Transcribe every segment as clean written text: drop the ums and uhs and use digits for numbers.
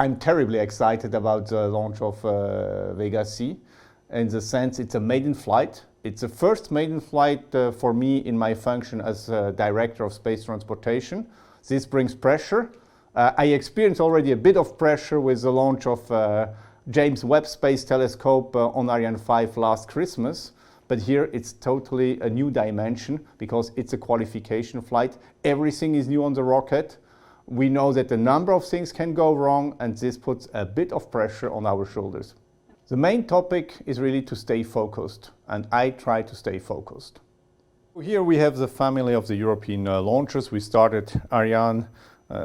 I'm terribly excited about the launch of Vega C, in the sense it's a maiden flight. It's the first maiden flight for me in my function as Director of Space Transportation. This brings pressure. I experienced already a bit of pressure with the launch of James Webb Space Telescope on Ariane 5 last Christmas. But here it's totally a new dimension because it's a qualification flight. Everything is new on the rocket. We know that a number of things can go wrong, and this puts a bit of pressure on our shoulders. The main topic is really to stay focused, and I try to stay focused. Here we have the family of the European launchers. We started Ariane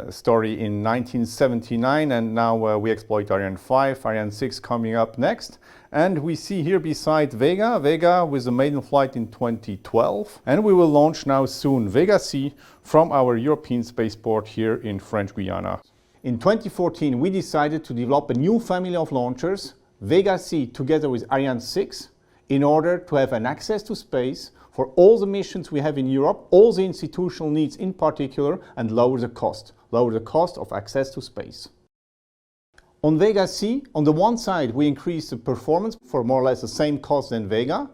story in 1979, and now we exploit Ariane 5, Ariane 6 coming up next. And we see here beside Vega with the maiden flight in 2012. And we will launch now soon Vega C from our European spaceport here in French Guiana. In 2014, we decided to develop a new family of launchers, Vega C together with Ariane 6, in order to have an access to space for all the missions we have in Europe, all the institutional needs in particular, and lower the cost of access to space. On Vega C, on the one side, we increase the performance for more or less the same cost than Vega,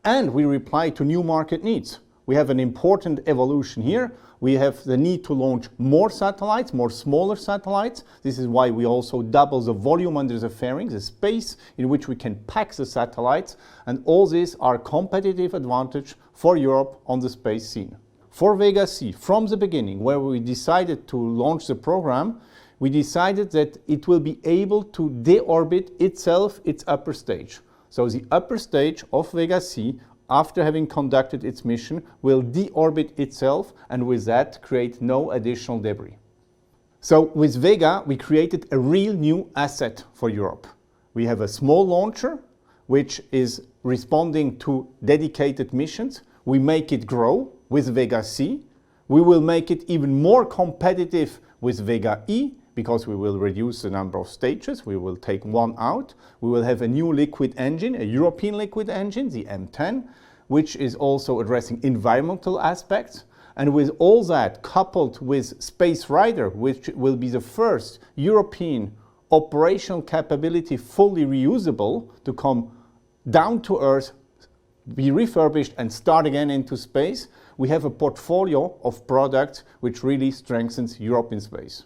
and we reply to new market needs. We have an important evolution here. We have the need to launch more satellites, more smaller satellites. This is why we also double the volume under the fairing, the space in which we can pack the satellites, and all these are competitive advantage for Europe on the space scene. For Vega C, from the beginning, where we decided to launch the program, we decided that it will be able to deorbit itself its upper stage. So the upper stage of Vega C, after having conducted its mission, will deorbit itself and with that create no additional debris. So with Vega, we created a real new asset for Europe. We have a small launcher which is responding to dedicated missions. We make it grow with Vega C. We will make it even more competitive with Vega E, because we will reduce the number of stages. We will take one out. We will have a new liquid engine, a European liquid engine, the M10, which is also addressing environmental aspects. And with all that, coupled with Space Rider, which will be the first European operational capability fully reusable to come down to Earth, be refurbished and start again into space, we have a portfolio of products which really strengthens Europe in space.